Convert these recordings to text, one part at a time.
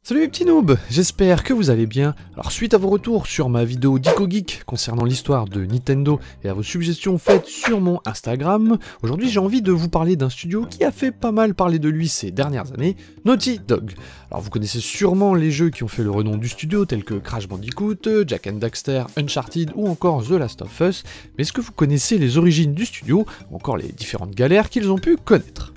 Salut les petits noobs, j'espère que vous allez bien. Alors suite à vos retours sur ma vidéo Dico Geek concernant l'histoire de Nintendo et à vos suggestions faites sur mon Instagram, aujourd'hui j'ai envie de vous parler d'un studio qui a fait pas mal parler de lui ces dernières années, Naughty Dog. Alors vous connaissez sûrement les jeux qui ont fait le renom du studio tels que Crash Bandicoot, Jak and Daxter, Uncharted ou encore The Last of Us, mais est-ce que vous connaissez les origines du studio ou encore les différentes galères qu'ils ont pu connaître ?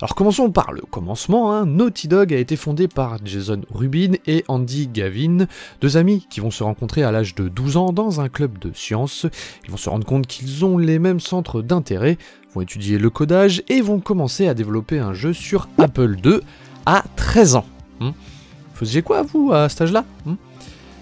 Alors commençons par le commencement, Naughty Dog a été fondé par Jason Rubin et Andy Gavin, deux amis qui vont se rencontrer à l'âge de 12 ans dans un club de sciences. Ils vont se rendre compte qu'ils ont les mêmes centres d'intérêt, vont étudier le codage et vont commencer à développer un jeu sur Apple II à 13 ans. Vous faisiez quoi vous à cet âge-là ?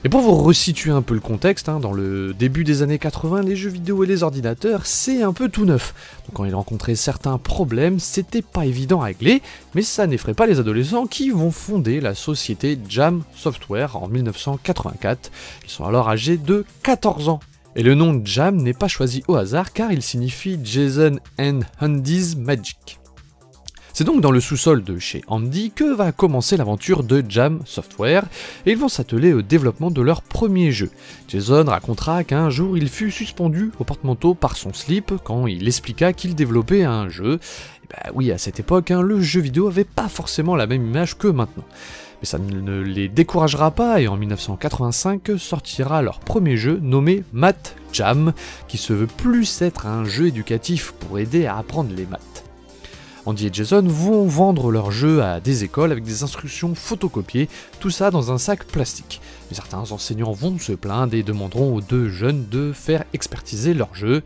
Et pour vous resituer un peu le contexte, dans le début des années 80, les jeux vidéo et les ordinateurs, c'est un peu tout neuf. Donc quand ils rencontraient certains problèmes, c'était pas évident à régler, mais ça n'effraie pas les adolescents qui vont fonder la société Jam Software en 1984. Ils sont alors âgés de 14 ans. Et le nom Jam n'est pas choisi au hasard car il signifie Jason and Andy's Magic. C'est donc dans le sous-sol de chez Andy que va commencer l'aventure de Jam Software, et ils vont s'atteler au développement de leur premier jeu. Jason racontera qu'un jour il fut suspendu au porte-manteau par son slip quand il expliqua qu'il développait un jeu. Et oui, à cette époque, le jeu vidéo avait pas forcément la même image que maintenant. Mais ça ne les découragera pas, et en 1985 sortira leur premier jeu nommé Math Jam, qui se veut plus être un jeu éducatif pour aider à apprendre les maths. Andy et Jason vont vendre leur jeu à des écoles avec des instructions photocopiées, tout ça dans un sac plastique. Mais certains enseignants vont se plaindre et demanderont aux deux jeunes de faire expertiser leur jeu.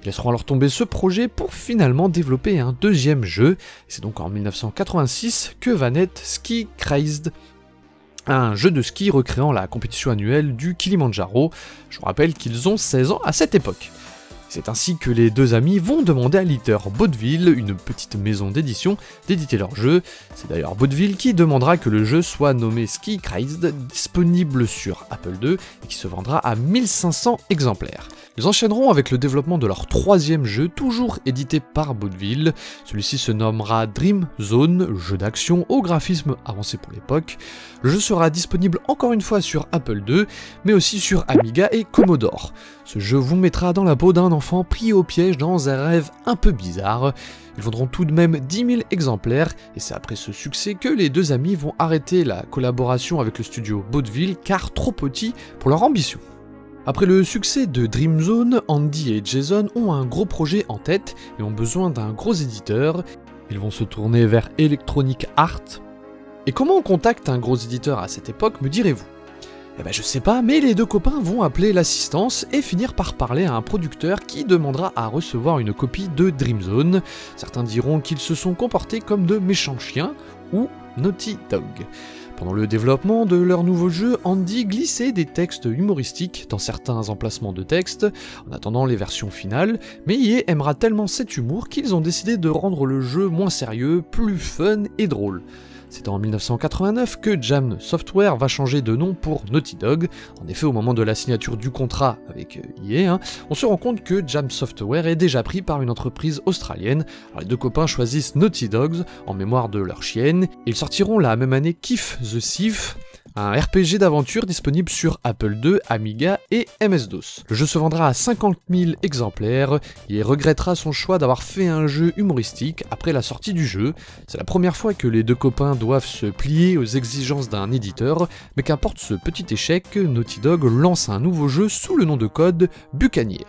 Ils laisseront alors tomber ce projet pour finalement développer un deuxième jeu. Et c'est donc en 1986 que va naître Ski Crazed, un jeu de ski recréant la compétition annuelle du Kilimandjaro. Je vous rappelle qu'ils ont 16 ans à cette époque. C'est ainsi que les deux amis vont demander à l'éditeur Baudeville, une petite maison d'édition, d'éditer leur jeu. C'est d'ailleurs Baudeville qui demandera que le jeu soit nommé Ski Crazed, disponible sur Apple II et qui se vendra à 1500 exemplaires. Ils enchaîneront avec le développement de leur troisième jeu, toujours édité par Baudeville. Celui-ci se nommera Dream Zone, jeu d'action au graphisme avancé pour l'époque. Le jeu sera disponible encore une fois sur Apple II, mais aussi sur Amiga et Commodore. Ce jeu vous mettra dans la peau d'un enfant pris au piège dans un rêve un peu bizarre. Ils vendront tout de même 10 000 exemplaires, et c'est après ce succès que les deux amis vont arrêter la collaboration avec le studio Baudeville, car trop petit pour leur ambition. Après le succès de Dream Zone, Andy et Jason ont un gros projet en tête et ont besoin d'un gros éditeur. Ils vont se tourner vers Electronic Arts. Et comment on contacte un gros éditeur à cette époque, me direz-vous ? Je sais pas, mais les deux copains vont appeler l'assistance et finir par parler à un producteur qui demandera à recevoir une copie de Dream Zone. Certains diront qu'ils se sont comportés comme de méchants chiens ou Naughty Dog. Pendant le développement de leur nouveau jeu, Andy glissait des textes humoristiques dans certains emplacements de texte, en attendant les versions finales, mais EA aimera tellement cet humour qu'ils ont décidé de rendre le jeu moins sérieux, plus fun et drôle. C'est en 1989 que Jam Software va changer de nom pour Naughty Dog. En effet, au moment de la signature du contrat avec EA, on se rend compte que Jam Software est déjà pris par une entreprise australienne. Alors les deux copains choisissent Naughty Dogs en mémoire de leur chienne. Ils sortiront la même année Kiff the Thief, un RPG d'aventure disponible sur Apple II, Amiga et MS-DOS. Le jeu se vendra à 50 000 exemplaires et regrettera son choix d'avoir fait un jeu humoristique après la sortie du jeu. C'est la première fois que les deux copains doivent se plier aux exigences d'un éditeur, mais qu'importe ce petit échec, Naughty Dog lance un nouveau jeu sous le nom de code Buccaneer.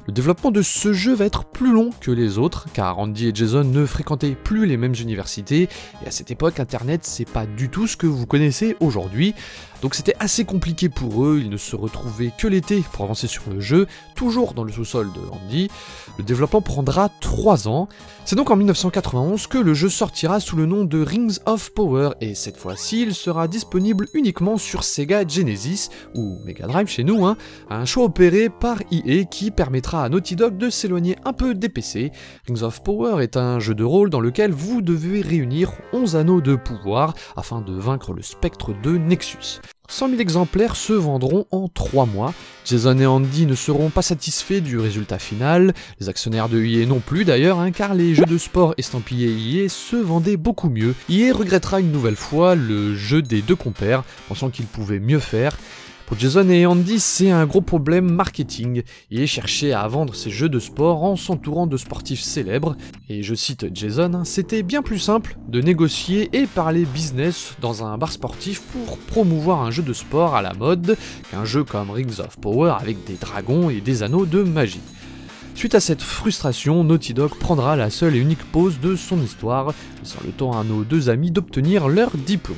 Le développement de ce jeu va être plus long que les autres, car Andy et Jason ne fréquentaient plus les mêmes universités, et à cette époque, Internet c'est pas du tout ce que vous connaissez aujourd'hui. Donc c'était assez compliqué pour eux, ils ne se retrouvaient que l'été pour avancer sur le jeu, toujours dans le sous-sol de Andy. Le développement prendra 3 ans. C'est donc en 1991 que le jeu sortira sous le nom de Rings of Power, et cette fois-ci il sera disponible uniquement sur Sega Genesis, ou Mega Drive chez nous, un choix opéré par EA qui permettra à Naughty Dog de s'éloigner un peu des PC. Rings of Power est un jeu de rôle dans lequel vous devez réunir 11 anneaux de pouvoir afin de vaincre le spectre de Nexus. 100 000 exemplaires se vendront en 3 mois. Jason et Andy ne seront pas satisfaits du résultat final, les actionnaires de EA non plus d'ailleurs, car les jeux de sport estampillés EA se vendaient beaucoup mieux. EA regrettera une nouvelle fois le jeu des deux compères, pensant qu'il pouvait mieux faire. Pour Jason et Andy, c'est un gros problème marketing. EA cherchait à vendre ses jeux de sport en s'entourant de sportifs célèbres. Et je cite Jason, c'était bien plus simple de négocier et parler business dans un bar sportif pour promouvoir un jeu de sport à la mode qu'un jeu comme Rings of Power avec des dragons et des anneaux de magie. Suite à cette frustration, Naughty Dog prendra la seule et unique pause de son histoire, laissant le temps à nos deux amis d'obtenir leur diplôme.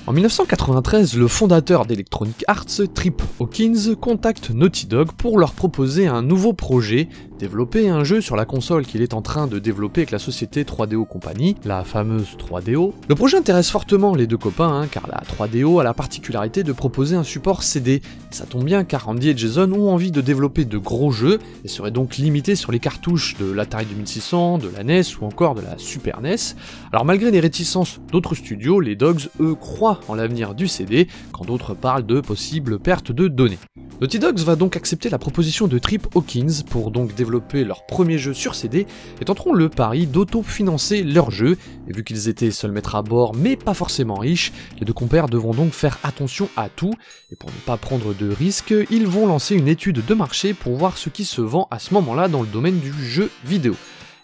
En 1993, le fondateur d'Electronic Arts, Trip Hawkins, contacte Naughty Dog pour leur proposer un nouveau projet, développer un jeu sur la console qu'il est en train de développer avec la société 3DO Company, la fameuse 3DO. Le projet intéresse fortement les deux copains, car la 3DO a la particularité de proposer un support CD. Et ça tombe bien car Andy et Jason ont envie de développer de gros jeux et seraient donc limités sur les cartouches de l'Atari 2600, de la NES ou encore de la Super NES. Alors malgré les réticences d'autres studios, les Dogs, eux, croient en l'avenir du CD, quand d'autres parlent de possibles pertes de données. Naughty Dog va donc accepter la proposition de Trip Hawkins pour donc développer leur premier jeu sur CD et tenteront le pari d'auto-financer leur jeu, et vu qu'ils étaient seuls maîtres à bord mais pas forcément riches, les deux compères devront donc faire attention à tout, et pour ne pas prendre de risques, ils vont lancer une étude de marché pour voir ce qui se vend à ce moment-là dans le domaine du jeu vidéo.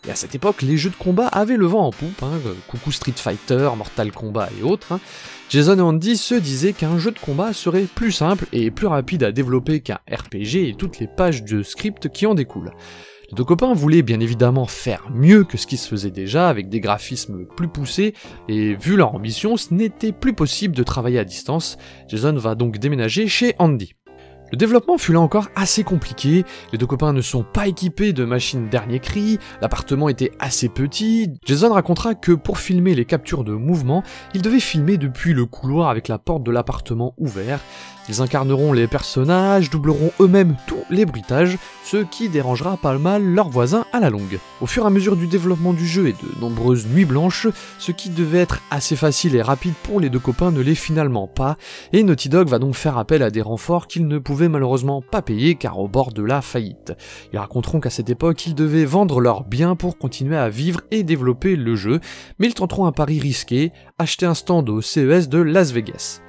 Et à cette époque, les jeux de combat avaient le vent en poupe, coucou Street Fighter, Mortal Kombat et autres. Jason et Andy se disaient qu'un jeu de combat serait plus simple et plus rapide à développer qu'un RPG et toutes les pages de script qui en découlent. Les deux copains voulaient bien évidemment faire mieux que ce qui se faisait déjà, avec des graphismes plus poussés, et vu leur ambition, ce n'était plus possible de travailler à distance. Jason va donc déménager chez Andy. Le développement fut là encore assez compliqué, les deux copains ne sont pas équipés de machines dernier cri, l'appartement était assez petit. Jason racontera que pour filmer les captures de mouvement, il devait filmer depuis le couloir avec la porte de l'appartement ouverte. Ils incarneront les personnages, doubleront eux-mêmes tous les bruitages, ce qui dérangera pas mal leurs voisins à la longue. Au fur et à mesure du développement du jeu et de nombreuses nuits blanches, ce qui devait être assez facile et rapide pour les deux copains ne l'est finalement pas, et Naughty Dog va donc faire appel à des renforts qu'ils ne pouvaient malheureusement pas payer car au bord de la faillite. Ils raconteront qu'à cette époque, ils devaient vendre leurs biens pour continuer à vivre et développer le jeu, mais ils tenteront un pari risqué, acheter un stand au CES de Las Vegas.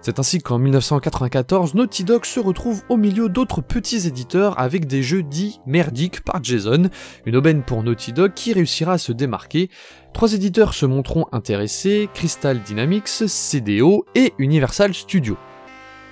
C'est ainsi qu'en 1994, Naughty Dog se retrouve au milieu d'autres petits éditeurs avec des jeux dits merdiques par Jason, une aubaine pour Naughty Dog qui réussira à se démarquer. 3 éditeurs se montreront intéressés, Crystal Dynamics, CDO et Universal Studios.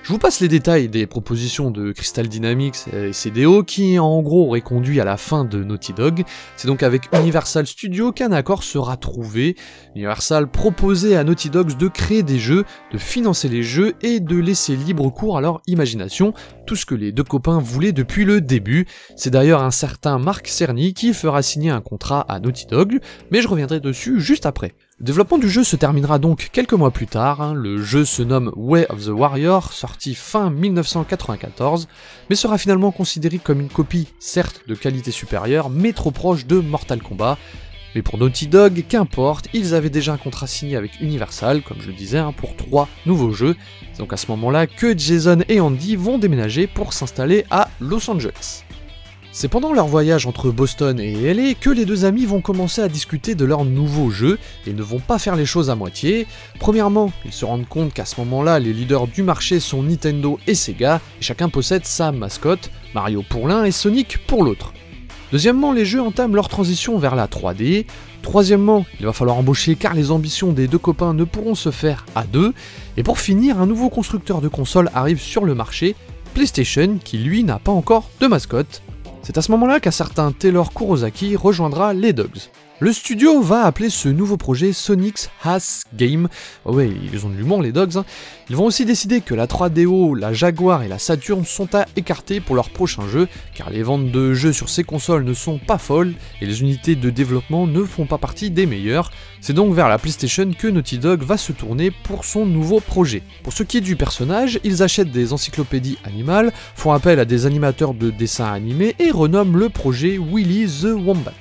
Je vous passe les détails des propositions de Crystal Dynamics et CDO qui en gros auraient conduit à la fin de Naughty Dog. C'est donc avec Universal Studios qu'un accord sera trouvé. Universal proposait à Naughty Dog de créer des jeux, de financer les jeux et de laisser libre cours à leur imagination, tout ce que les deux copains voulaient depuis le début. C'est d'ailleurs un certain Mark Cerny qui fera signer un contrat à Naughty Dog, mais je reviendrai dessus juste après. Le développement du jeu se terminera donc quelques mois plus tard, le jeu se nomme Way of the Warrior, sorti fin 1994, mais sera finalement considéré comme une copie, certes de qualité supérieure, mais trop proche de Mortal Kombat. Mais pour Naughty Dog, qu'importe, ils avaient déjà un contrat signé avec Universal, comme je le disais, pour 3 nouveaux jeux. C'est donc à ce moment-là que Jason et Andy vont déménager pour s'installer à Los Angeles. C'est pendant leur voyage entre Boston et LA que les deux amis vont commencer à discuter de leur nouveau jeu et ne vont pas faire les choses à moitié. Premièrement, ils se rendent compte qu'à ce moment-là, les leaders du marché sont Nintendo et Sega, et chacun possède sa mascotte, Mario pour l'un et Sonic pour l'autre. Deuxièmement, les jeux entament leur transition vers la 3D. Troisièmement, il va falloir embaucher car les ambitions des deux copains ne pourront se faire à deux. Et pour finir, un nouveau constructeur de consoles arrive sur le marché, PlayStation, qui lui n'a pas encore de mascotte. C'est à ce moment-là qu'un certain Taylor Kurosaki rejoindra les Dogs. Le studio va appeler ce nouveau projet Sonic's Has Game. Oh ouais, ils ont de l'humour les Dogs. Ils vont aussi décider que la 3DO, la Jaguar et la Saturn sont à écarter pour leur prochain jeu, car les ventes de jeux sur ces consoles ne sont pas folles et les unités de développement ne font pas partie des meilleures. C'est donc vers la PlayStation que Naughty Dog va se tourner pour son nouveau projet. Pour ce qui est du personnage, ils achètent des encyclopédies animales, font appel à des animateurs de dessins animés et renomment le projet Willy the Wombat.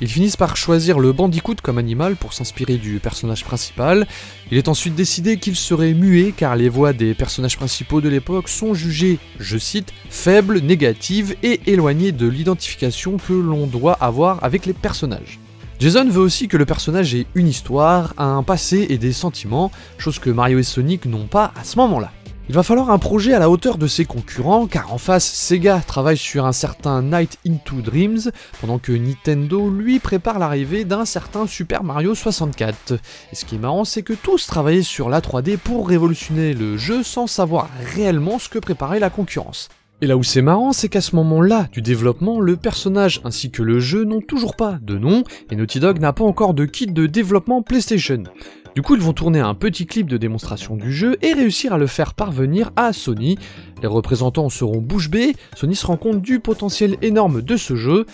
Ils finissent par choisir le Bandicoot comme animal pour s'inspirer du personnage principal. Il est ensuite décidé qu'il serait muet car les voix des personnages principaux de l'époque sont jugées, je cite, faibles, négatives et éloignées de l'identification que l'on doit avoir avec les personnages. Jason veut aussi que le personnage ait une histoire, un passé et des sentiments, chose que Mario et Sonic n'ont pas à ce moment-là. Il va falloir un projet à la hauteur de ses concurrents, car en face, Sega travaille sur un certain Night into Dreams, pendant que Nintendo, lui, prépare l'arrivée d'un certain Super Mario 64. Et ce qui est marrant, c'est que tous travaillaient sur la 3D pour révolutionner le jeu sans savoir réellement ce que préparait la concurrence. Et là où c'est marrant, c'est qu'à ce moment-là du développement, le personnage ainsi que le jeu n'ont toujours pas de nom, et Naughty Dog n'a pas encore de kit de développement PlayStation. Du coup, ils vont tourner un petit clip de démonstration du jeu et réussir à le faire parvenir à Sony. Les représentants seront bouche bée, Sony se rend compte du potentiel énorme de ce jeu.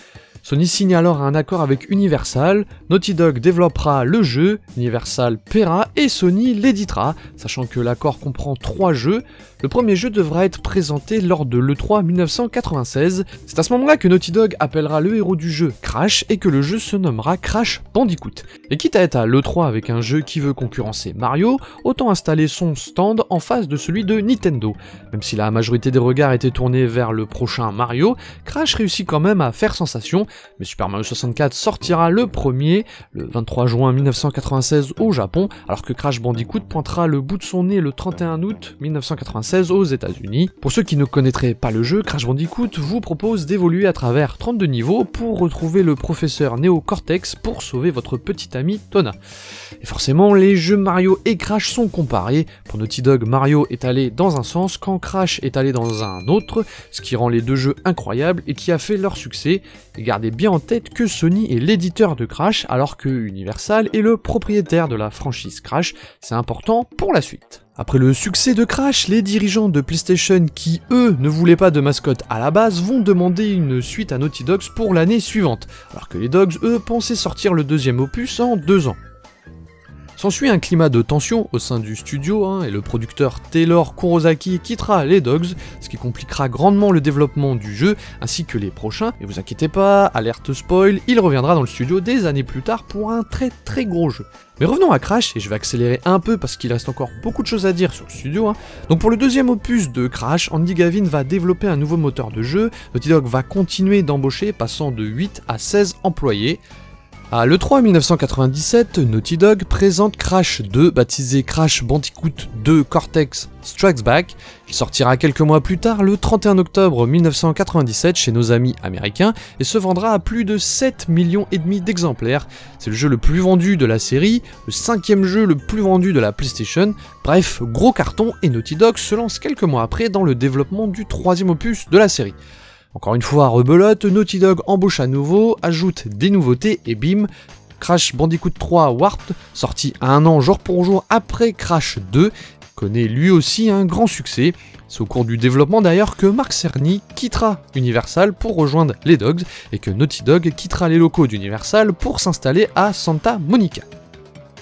Sony signe alors un accord avec Universal, Naughty Dog développera le jeu, Universal paiera et Sony l'éditera, sachant que l'accord comprend 3 jeux. Le premier jeu devra être présenté lors de l'E3 1996. C'est à ce moment-là que Naughty Dog appellera le héros du jeu Crash et que le jeu se nommera Crash Bandicoot. Et quitte à être à l'E3 avec un jeu qui veut concurrencer Mario, autant installer son stand en face de celui de Nintendo. Même si la majorité des regards étaient tournés vers le prochain Mario, Crash réussit quand même à faire sensation, mais Super Mario 64 sortira le premier, le 23 juin 1996 au Japon, alors que Crash Bandicoot pointera le bout de son nez le 31 août 1996 aux États-Unis. Pour ceux qui ne connaîtraient pas le jeu, Crash Bandicoot vous propose d'évoluer à travers 32 niveaux pour retrouver le professeur Neo Cortex pour sauver votre petit ami Tona. Et forcément, les jeux Mario et Crash sont comparés. Pour Naughty Dog, Mario est allé dans un sens quand Crash est allé dans un autre, ce qui rend les deux jeux incroyables et qui a fait leur succès. Et gardez bien en tête que Sony est l'éditeur de Crash alors que Universal est le propriétaire de la franchise Crash. C'est important pour la suite. Après le succès de Crash, les dirigeants de PlayStation qui, eux, ne voulaient pas de mascotte à la base, vont demander une suite à Naughty Dog pour l'année suivante, alors que les Dogs, eux, pensaient sortir le deuxième opus en 2 ans. S'ensuit un climat de tension au sein du studio, et le producteur Taylor Kurosaki quittera les Dogs, ce qui compliquera grandement le développement du jeu, ainsi que les prochains. Mais vous inquiétez pas, alerte spoil, il reviendra dans le studio des années plus tard pour un très gros jeu. Mais revenons à Crash, et je vais accélérer un peu parce qu'il reste encore beaucoup de choses à dire sur le studio. Donc pour le deuxième opus de Crash, Andy Gavin va développer un nouveau moteur de jeu, Naughty Dog va continuer d'embaucher, passant de 8 à 16 employés. À l'E3 1997, Naughty Dog présente Crash 2, baptisé Crash Bandicoot 2 Cortex Strikes Back. Il sortira quelques mois plus tard, le 31 octobre 1997, chez nos amis américains, et se vendra à plus de 7,5 millions d'exemplaires. C'est le jeu le plus vendu de la série, le 5e jeu le plus vendu de la PlayStation. Bref, gros carton, et Naughty Dog se lance quelques mois après dans le développement du 3e opus de la série. Encore une fois, rebelote, Naughty Dog embauche à nouveau, ajoute des nouveautés et bim, Crash Bandicoot 3 Warped, sorti 1 an jour pour jour après Crash 2, connaît lui aussi un grand succès. C'est au cours du développement d'ailleurs que Mark Cerny quittera Universal pour rejoindre les Dogs et que Naughty Dog quittera les locaux d'Universal pour s'installer à Santa Monica.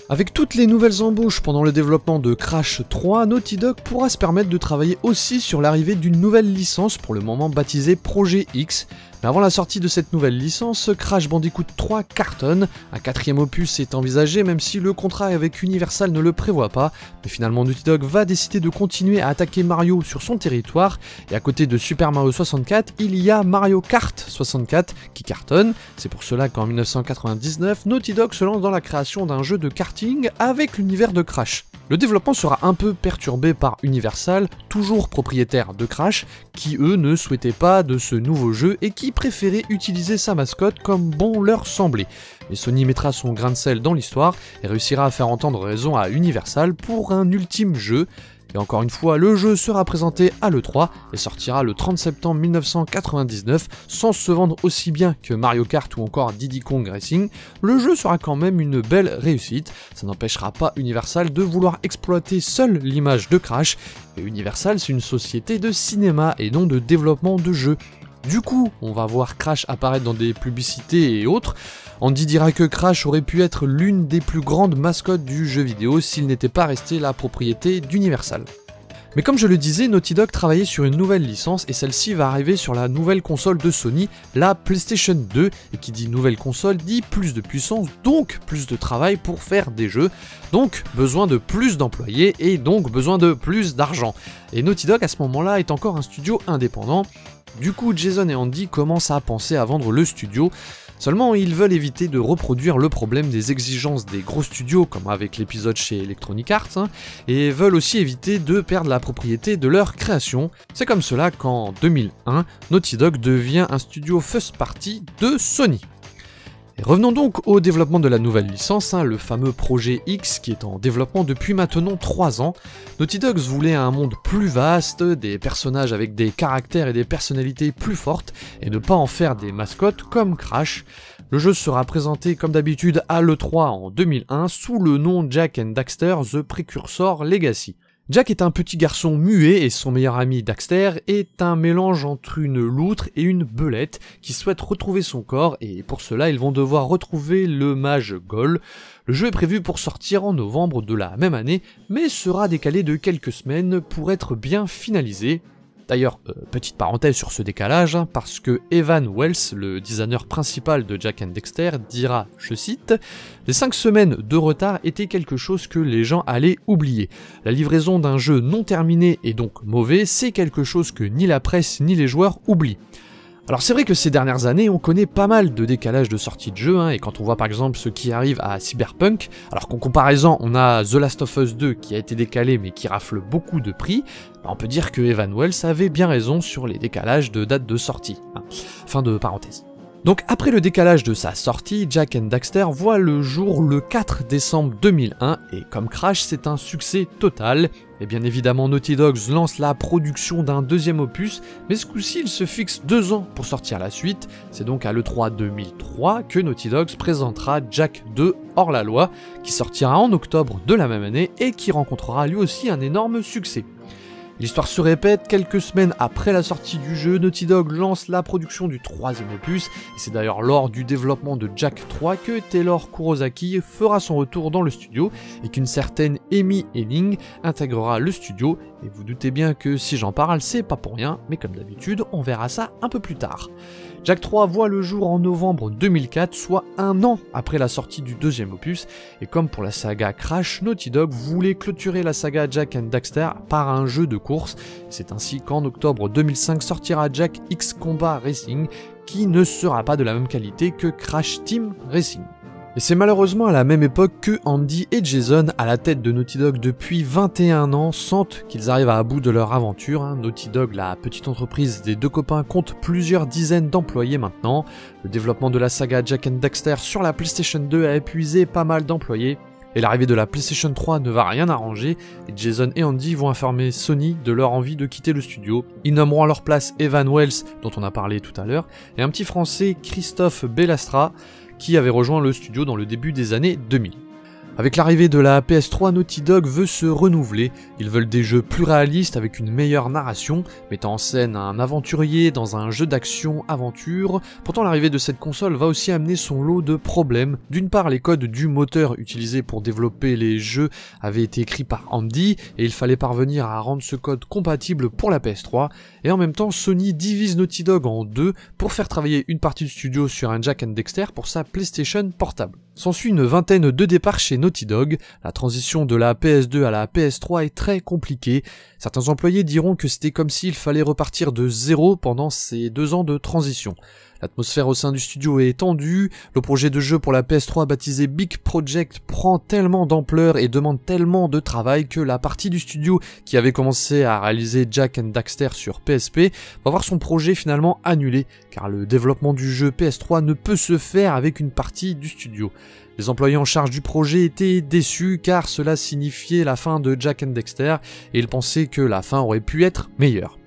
Avec toutes les nouvelles embauches pendant le développement de Crash 3, Naughty Dog pourra se permettre de travailler aussi sur l'arrivée d'une nouvelle licence, pour le moment baptisée Projet X. Mais avant la sortie de cette nouvelle licence, Crash Bandicoot 3 cartonne. Un 4e opus est envisagé, même si le contrat avec Universal ne le prévoit pas. Mais finalement, Naughty Dog va décider de continuer à attaquer Mario sur son territoire. Et à côté de Super Mario 64, il y a Mario Kart 64 qui cartonne. C'est pour cela qu'en 1999, Naughty Dog se lance dans la création d'un jeu de karting avec l'univers de Crash. Le développement sera un peu perturbé par Universal, toujours propriétaire de Crash, qui eux ne souhaitaient pas de ce nouveau jeu et qui préféraient utiliser sa mascotte comme bon leur semblait. Mais Sony mettra son grain de sel dans l'histoire et réussira à faire entendre raison à Universal pour un ultime jeu. Et encore une fois, le jeu sera présenté à l'E3 et sortira le 30 septembre 1999 sans se vendre aussi bien que Mario Kart ou encore Diddy Kong Racing. Le jeu sera quand même une belle réussite, ça n'empêchera pas Universal de vouloir exploiter seule l'image de Crash, et Universal c'est une société de cinéma et non de développement de jeux. Du coup, on va voir Crash apparaître dans des publicités et autres. Andy dira que Crash aurait pu être l'une des plus grandes mascottes du jeu vidéo s'il n'était pas resté la propriété d'Universal. Mais comme je le disais, Naughty Dog travaillait sur une nouvelle licence et celle-ci va arriver sur la nouvelle console de Sony, la PlayStation 2, et qui dit nouvelle console dit plus de puissance, donc plus de travail pour faire des jeux, donc besoin de plus d'employés et donc besoin de plus d'argent. Et Naughty Dog à ce moment-là est encore un studio indépendant, du coup Jason et Andy commencent à penser à vendre le studio. Seulement, ils veulent éviter de reproduire le problème des exigences des gros studios, comme avec l'épisode chez Electronic Arts, et veulent aussi éviter de perdre la propriété de leur création. C'est comme cela qu'en 2001, Naughty Dog devient un studio first party de Sony. Et revenons donc au développement de la nouvelle licence, le fameux projet X qui est en développement depuis maintenant 3 ans. Naughty Dog voulait un monde plus vaste, des personnages avec des caractères et des personnalités plus fortes, et ne pas en faire des mascottes comme Crash. Le jeu sera présenté comme d'habitude à l'E3 en 2001 sous le nom Jak and Daxter The Precursor Legacy. Jak est un petit garçon muet et son meilleur ami Daxter est un mélange entre une loutre et une belette qui souhaite retrouver son corps et pour cela ils vont devoir retrouver le mage Gol. Le jeu est prévu pour sortir en novembre de la même année mais sera décalé de quelques semaines pour être bien finalisé. D'ailleurs, petite parenthèse sur ce décalage, parce que Evan Wells, le designer principal de Jak and Daxter, dira, je cite, « Les 5 semaines de retard étaient quelque chose que les gens allaient oublier. La livraison d'un jeu non terminé et donc mauvais, c'est quelque chose que ni la presse ni les joueurs oublient. » Alors c'est vrai que ces dernières années, on connaît pas mal de décalages de sortie de jeux, et quand on voit par exemple ce qui arrive à Cyberpunk, alors qu'en comparaison on a The Last of Us 2 qui a été décalé mais qui rafle beaucoup de prix, on peut dire que Evan Wells avait bien raison sur les décalages de date de sortie. Fin de parenthèse. Donc après le décalage de sa sortie, Jak and Daxter voit le jour le 4 décembre 2001 et comme Crash c'est un succès total. Et bien évidemment Naughty Dog lance la production d'un deuxième opus, mais ce coup-ci il se fixe 2 ans pour sortir la suite. C'est donc à l'E3 2003 que Naughty Dog présentera Jak 2 hors la loi, qui sortira en octobre de la même année et qui rencontrera lui aussi un énorme succès. L'histoire se répète, quelques semaines après la sortie du jeu, Naughty Dog lance la production du 3e opus, et c'est d'ailleurs lors du développement de Jak 3 que Taylor Kurosaki fera son retour dans le studio, et qu'une certaine Amy Hennig intégrera le studio, et vous doutez bien que si j'en parle, c'est pas pour rien, mais comme d'habitude, on verra ça un peu plus tard. Jak 3 voit le jour en novembre 2004, soit 1 an après la sortie du 2e opus, et comme pour la saga Crash, Naughty Dog voulait clôturer la saga Jak and Daxter par un jeu de course. C'est ainsi qu'en octobre 2005 sortira Jak X Combat Racing, qui ne sera pas de la même qualité que Crash Team Racing. Et c'est malheureusement à la même époque que Andy et Jason, à la tête de Naughty Dog depuis 21 ans, sentent qu'ils arrivent à bout de leur aventure. Naughty Dog, la petite entreprise des deux copains, compte plusieurs dizaines d'employés maintenant. Le développement de la saga Jak and Daxter sur la PlayStation 2 a épuisé pas mal d'employés. Et l'arrivée de la PlayStation 3 ne va rien arranger, et Jason et Andy vont informer Sony de leur envie de quitter le studio. Ils nommeront à leur place Evan Wells, dont on a parlé tout à l'heure, et un petit français, Christophe Bellastra, qui avait rejoint le studio dans le début des années 2000. Avec l'arrivée de la PS3, Naughty Dog veut se renouveler. Ils veulent des jeux plus réalistes avec une meilleure narration, mettant en scène un aventurier dans un jeu d'action-aventure. Pourtant, l'arrivée de cette console va aussi amener son lot de problèmes. D'une part, les codes du moteur utilisé pour développer les jeux avaient été écrits par Andy, et il fallait parvenir à rendre ce code compatible pour la PS3. Et en même temps, Sony divise Naughty Dog en deux pour faire travailler une partie du studio sur un Jak and Daxter pour sa PlayStation portable. S'ensuit une vingtaine de départs chez Naughty Dog. La transition de la PS2 à la PS3 est très compliquée. Certains employés diront que c'était comme s'il fallait repartir de zéro pendant ces 2 ans de transition. L'atmosphère au sein du studio est tendue, le projet de jeu pour la PS3 baptisé Big Project prend tellement d'ampleur et demande tellement de travail que la partie du studio qui avait commencé à réaliser Jak and Daxter sur PSP va voir son projet finalement annulé, car le développement du jeu PS3 ne peut se faire avec une partie du studio. Les employés en charge du projet étaient déçus car cela signifiait la fin de Jak and Daxter et ils pensaient que la fin aurait pu être meilleure.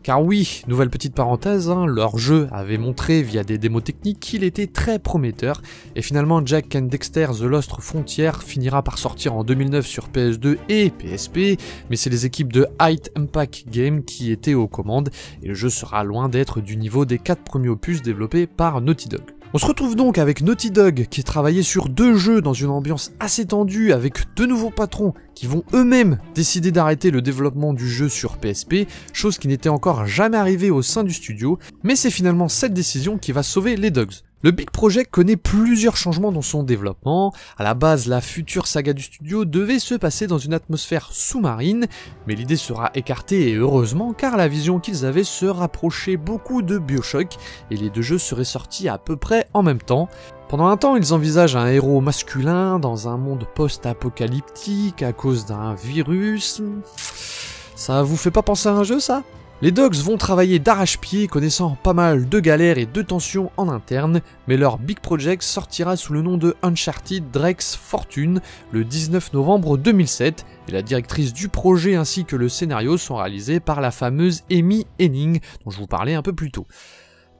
Car oui, nouvelle petite parenthèse, leur jeu avait montré via des démos techniques qu'il était très prometteur, et finalement Jak and Daxter The Lost Frontier finira par sortir en 2009 sur PS2 et PSP, mais c'est les équipes de High Impact Games qui étaient aux commandes, et le jeu sera loin d'être du niveau des 4 premiers opus développés par Naughty Dog. On se retrouve donc avec Naughty Dog qui travaillait sur 2 jeux dans une ambiance assez tendue avec 2 nouveaux patrons qui vont eux-mêmes décider d'arrêter le développement du jeu sur PSP, chose qui n'était encore jamais arrivée au sein du studio, mais c'est finalement cette décision qui va sauver les Dogs. Le Big Project connaît plusieurs changements dans son développement. À la base, la future saga du studio devait se passer dans une atmosphère sous-marine, mais l'idée sera écartée et heureusement car la vision qu'ils avaient se rapprochait beaucoup de BioShock et les 2 jeux seraient sortis à peu près en même temps. Pendant un temps, ils envisagent un héros masculin dans un monde post-apocalyptique à cause d'un virus. Ça vous fait pas penser à un jeu, ça ? Les Dogs vont travailler d'arrache-pied, connaissant pas mal de galères et de tensions en interne, mais leur Big Project sortira sous le nom de Uncharted Drake's Fortune le 19 novembre 2007, et la directrice du projet ainsi que le scénario sont réalisés par la fameuse Amy Hennig, dont je vous parlais un peu plus tôt.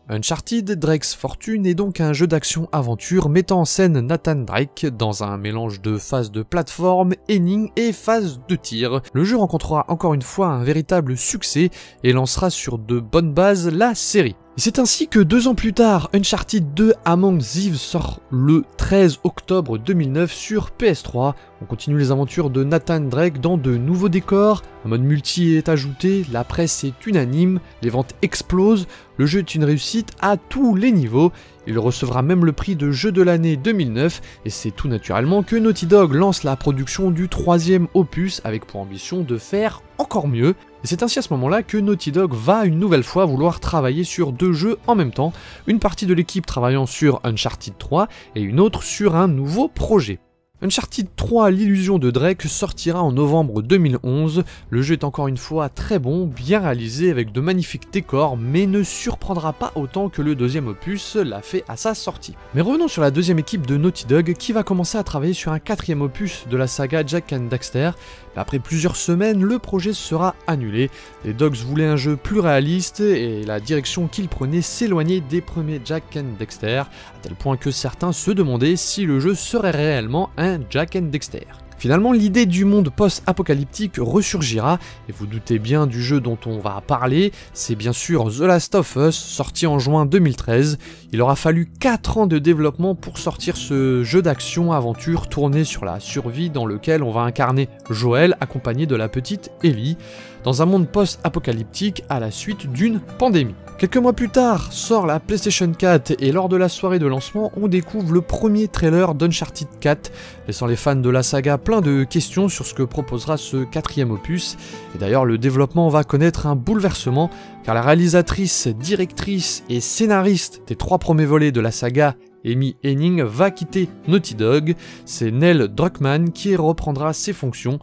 Uncharted Drake's Fortune est donc un jeu d'action-aventure mettant en scène Nathan Drake dans un mélange de phases de plateforme, énigmes et phases de tir. Le jeu rencontrera encore une fois un véritable succès et lancera sur de bonnes bases la série. Et c'est ainsi que 2 ans plus tard, Uncharted 2 Among Thieves sort le 13 octobre 2009 sur PS3. On continue les aventures de Nathan Drake dans de nouveaux décors, un mode multi est ajouté, la presse est unanime, les ventes explosent, le jeu est une réussite à tous les niveaux. Il recevra même le prix de jeu de l'année 2009 et c'est tout naturellement que Naughty Dog lance la production du 3e opus avec pour ambition de faire encore mieux. Et c'est ainsi à ce moment-là que Naughty Dog va une nouvelle fois vouloir travailler sur 2 jeux en même temps, une partie de l'équipe travaillant sur Uncharted 3 et une autre sur un nouveau projet. Uncharted 3 l'illusion de Drake sortira en novembre 2011, le jeu est encore une fois très bon, bien réalisé avec de magnifiques décors, mais ne surprendra pas autant que le 2e opus l'a fait à sa sortie. Mais revenons sur la 2e équipe de Naughty Dog qui va commencer à travailler sur un 4e opus de la saga Jak and Daxter. Après plusieurs semaines, le projet sera annulé. Les Dogs voulaient un jeu plus réaliste et la direction qu'ils prenaient s'éloignait des premiers Jak and Daxter, à tel point que certains se demandaient si le jeu serait réellement un Jak and Daxter. Finalement, l'idée du monde post-apocalyptique ressurgira, et vous doutez bien du jeu dont on va parler, c'est bien sûr The Last of Us, sorti en juin 2013. Il aura fallu 4 ans de développement pour sortir ce jeu d'action-aventure tourné sur la survie dans lequel on va incarner Joel accompagné de la petite Ellie, dans un monde post-apocalyptique à la suite d'une pandémie. Quelques mois plus tard, sort la PlayStation 4 et lors de la soirée de lancement, on découvre le premier trailer d'Uncharted 4, laissant les fans de la saga plein de questions sur ce que proposera ce 4e opus. Et d'ailleurs, le développement va connaître un bouleversement, car la réalisatrice, directrice et scénariste des 3 premiers volets de la saga, Amy Hennig, va quitter Naughty Dog. C'est Neil Druckmann qui reprendra ses fonctions.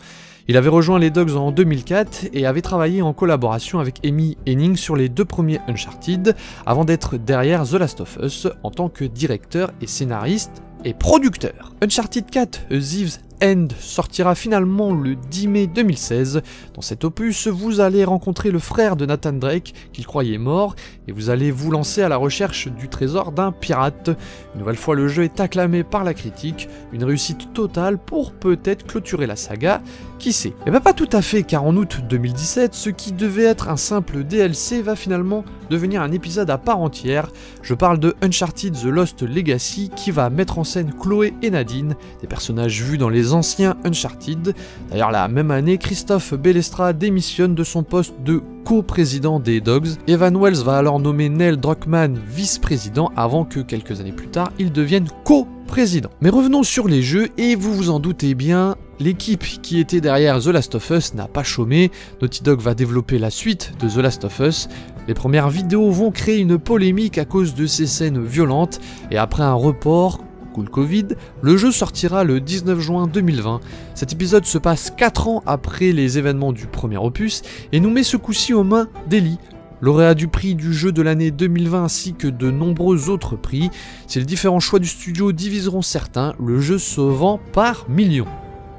Il avait rejoint les Dogs en 2004 et avait travaillé en collaboration avec Amy Hennig sur les 2 premiers Uncharted, avant d'être derrière The Last of Us en tant que directeur et scénariste et producteur. Uncharted 4 A Thief's End sortira finalement le 10 mai 2016. Dans cet opus, vous allez rencontrer le frère de Nathan Drake, qu'il croyait mort, et vous allez vous lancer à la recherche du trésor d'un pirate. Une nouvelle fois, le jeu est acclamé par la critique, une réussite totale pour peut-être clôturer la saga, qui sait. Et bah pas tout à fait, car en août 2017, ce qui devait être un simple DLC va finalement devenir un épisode à part entière. Je parle de Uncharted The Lost Legacy, qui va mettre en scène Chloé et Nadine, des personnages vus dans les anciens Uncharted. D'ailleurs, la même année, Christophe Bellestra démissionne de son poste de co-président des Dogs. Evan Wells va alors nommer Neil Druckmann vice-président avant que quelques années plus tard, il devienne co-président. Mais revenons sur les jeux, et vous vous en doutez bien, l'équipe qui était derrière The Last of Us n'a pas chômé. Naughty Dog va développer la suite de The Last of Us. Les premières vidéos vont créer une polémique à cause de ces scènes violentes, et après un report, le Covid, le jeu sortira le 19 juin 2020. Cet épisode se passe 4 ans après les événements du premier opus et nous met ce coup-ci aux mains d'Ellie, lauréat du prix du jeu de l'année 2020 ainsi que de nombreux autres prix. Si les différents choix du studio diviseront certains, le jeu se vend par millions.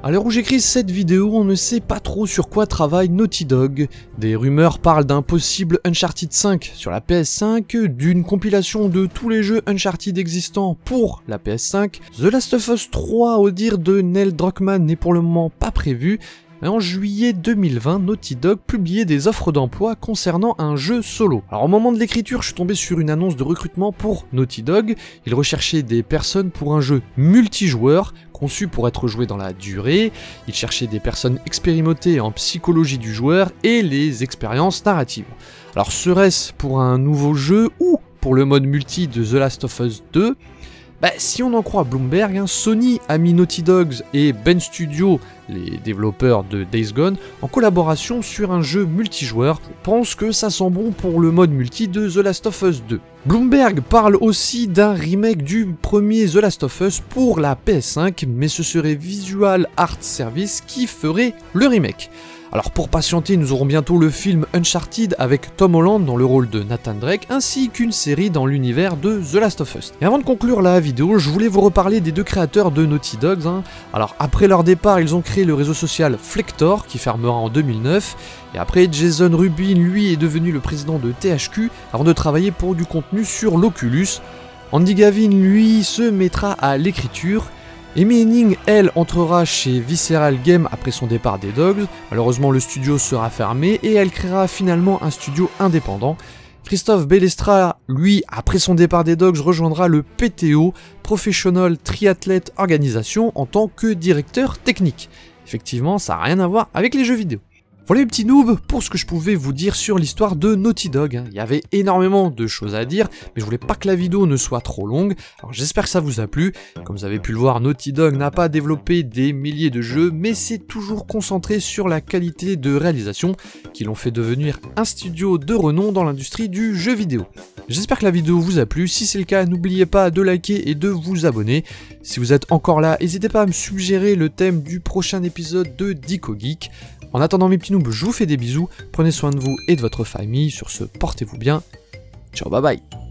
À l'heure où j'écris cette vidéo, on ne sait pas trop sur quoi travaille Naughty Dog. Des rumeurs parlent d'un possible Uncharted 5 sur la PS5, d'une compilation de tous les jeux Uncharted existants pour la PS5. The Last of Us 3, au dire de Neil Druckmann, n'est pour le moment pas prévu. Et en juillet 2020, Naughty Dog publiait des offres d'emploi concernant un jeu solo. Alors au moment de l'écriture, je suis tombé sur une annonce de recrutement pour Naughty Dog. Ils recherchaient des personnes pour un jeu multijoueur, conçu pour être joué dans la durée. Ils cherchaient des personnes expérimentées en psychologie du joueur et les expériences narratives. Alors serait-ce pour un nouveau jeu ou pour le mode multi de The Last of Us 2 ? Si on en croit Bloomberg, Sony a mis Naughty Dog et Ben Studio, les développeurs de Days Gone, en collaboration sur un jeu multijoueur. Je pense que ça sent bon pour le mode multi de The Last of Us 2. Bloomberg parle aussi d'un remake du premier The Last of Us pour la PS5, mais ce serait Visual Art Service qui ferait le remake. Alors pour patienter, nous aurons bientôt le film Uncharted avec Tom Holland dans le rôle de Nathan Drake, ainsi qu'une série dans l'univers de The Last of Us. Et avant de conclure la vidéo, je voulais vous reparler des deux créateurs de Naughty Dog. Alors après leur départ, ils ont créé le réseau social Flector, qui fermera en 2009, et après Jason Rubin, lui, est devenu le président de THQ, avant de travailler pour du contenu sur l'Oculus. Andy Gavin, lui, se mettra à l'écriture. Amy Hennig, elle, entrera chez Visceral Games après son départ des Dogs. Malheureusement, le studio sera fermé et elle créera finalement un studio indépendant. Christophe Bellestra, lui, après son départ des Dogs, rejoindra le PTO, Professional Triathlete Organisation, en tant que directeur technique. Effectivement, ça n'a rien à voir avec les jeux vidéo. Voilà les petits noobs pour ce que je pouvais vous dire sur l'histoire de Naughty Dog. Il y avait énormément de choses à dire, mais je voulais pas que la vidéo ne soit trop longue. Alors j'espère que ça vous a plu. Comme vous avez pu le voir, Naughty Dog n'a pas développé des milliers de jeux, mais c'est toujours concentré sur la qualité de réalisation qui l'ont fait devenir un studio de renom dans l'industrie du jeu vidéo. J'espère que la vidéo vous a plu. Si c'est le cas, n'oubliez pas de liker et de vous abonner. Si vous êtes encore là, n'hésitez pas à me suggérer le thème du prochain épisode de Dico Geek. En attendant mes petits noobs, je vous fais des bisous, prenez soin de vous et de votre famille, sur ce, portez-vous bien, ciao bye bye.